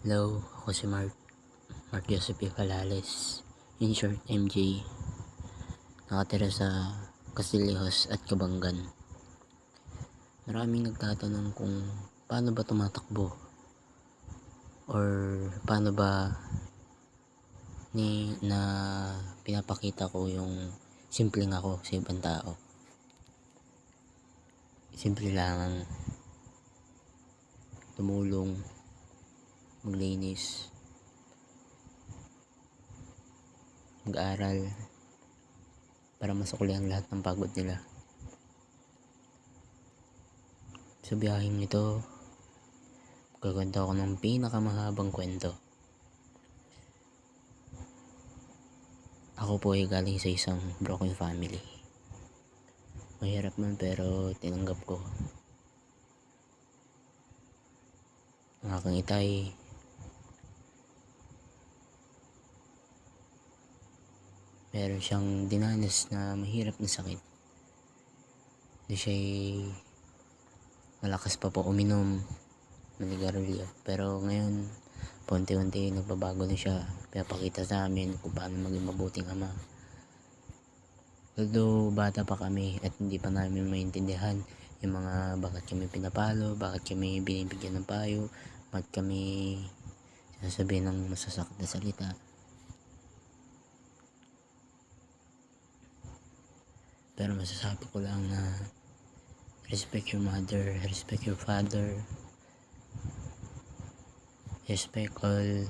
Hello, ako si Mark Joseph Calales. In short, MJ. Nakatira sa Castillejos at Kabanggan. Maraming nagtatanong kung paano ba tumatakbo or paano ba na pinapakita ko yung simpleng ako sa ibang tao. Simple lang tumulong, maglinis, mag-aral para masukli ang lahat ng pagod nila. Sa biyaheng ito, magkakwento ako ng pinakamahabang kwento. Ako po ay galing sa isang broken family. Mahirap man pero tinanggap ko. Ang aking itay, meron siyang dinanas na mahirap na sakit. Hindi siya'y malakas pa po uminom, manigarilyo. Pero ngayon, paunti-unti nagbabago na siya. Pinapakita sa amin kung paano maging mabuting ama. Although bata pa kami at hindi pa namin maintindihan yung mga bakit kami pinapalo, bakit kami binibigyan ng payo, bakit kami sinasabihin ng masasakit na salita. Pero masasabi ko lang na respect your mother, respect your father, respect all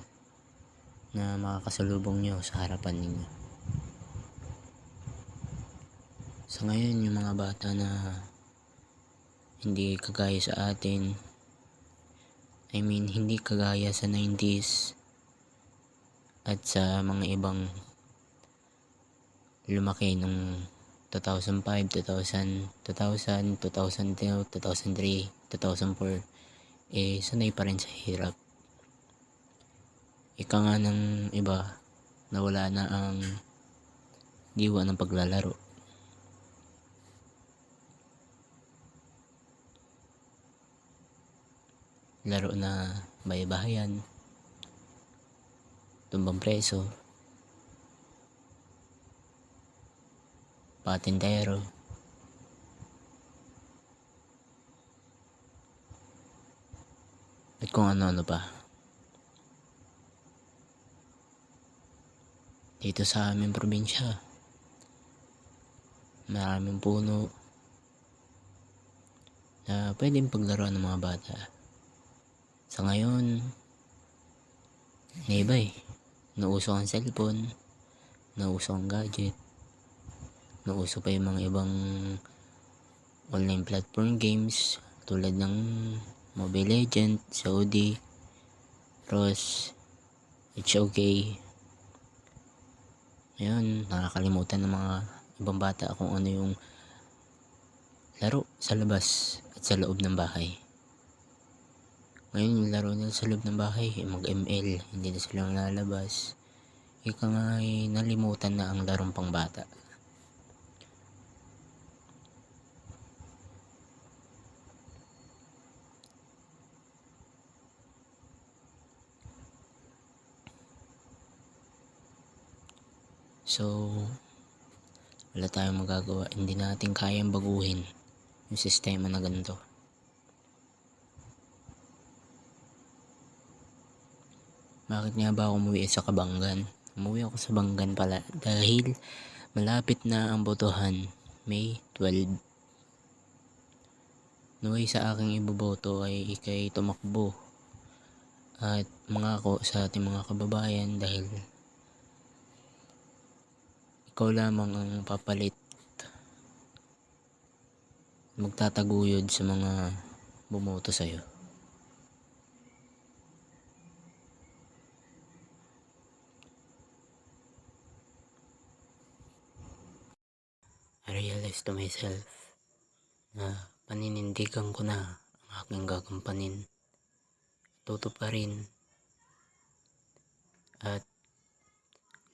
na makakasalubong nyo sa harapan ninyo. Sa ngayon, yung mga bata na hindi kagaya sa atin, hindi kagaya sa 90s at sa mga ibang lumaki nung 2005, 2000, 2000, 2002, 2003, 2004, sanay pa rin sa hirap. Ika nga ng iba, nawala na ang diwa ng paglalaro. Laro na bahay-bahayan, tumbang preso, patintero, at kung ano-ano pa. Dito sa aming probinsya, maraming puno na pwedeng paglaruan ng mga bata. Sa ngayon, iba nauso ang cellphone, nauso ang gadget, nauso pa yung mga ibang online platform games tulad ng Mobile Legends, Saudi, Ross, HOK. Ngayon, nakakalimutan ng mga ibang bata kung ano yung laro sa labas at sa loob ng bahay. Ngayon, yung laro nila sa loob ng bahay, mag-ML, hindi na sila lalabas. Ika nga nalimutan na ang larong pang bata. So, wala tayong magagawa. Hindi natin kayang baguhin yung sistema na ganito. Bakit nga ba ako umuwi sa Kabanggan? Umuwi ako sa Banggan pala dahil malapit na ang botohan, May 12. Naway sa aking iboboto ay ikay tumakbo at mangako sa ating mga kababayan dahil ikaw lamang ang papalit, magtataguyod sa mga bumoto sa'yo. I realized to myself na paninindigan ko na ang aking gagampanin, tutuparin at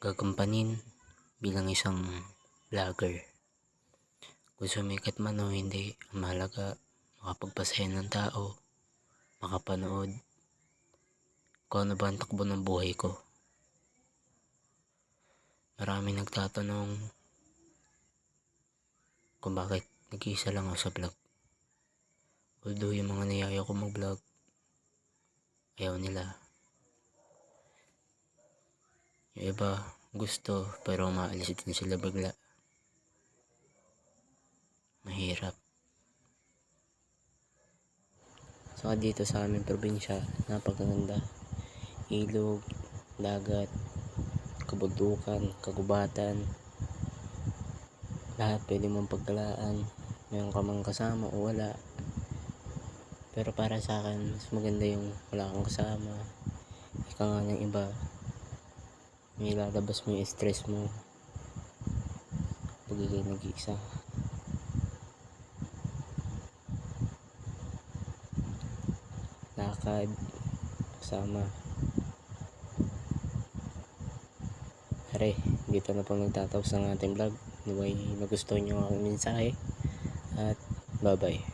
gagampanin bilang isang vlogger. Kung sumikat man o hindi, ang mahalaga makapagpasaya ng tao, makapanood, kung ano ba ang takbo ng buhay ko. Maraming nagtatanong kung bakit nag-iisa lang ako sa vlog. Although yung mga niyaya ko mag-vlog, ayaw nila. Yung iba gusto pero maalis din sila bigla. Mahirap. Saka dito sa aming probinsya, napakaganda. Ilog, dagat, kabundukan, kagubatan. Lahat pwede mong pagkalaan. Meron ka mang kasama o wala. Pero para sa akin, mas maganda yung wala kang kasama. Ika nga ng iba. May lalabas mo yung stress mo. Pagiging nag-iisa. Lakad, kasama. Are, dito na po nagtatapos ang ating vlog. Anyway, nagustuhan nyo ang aking mensahe. At bye bye.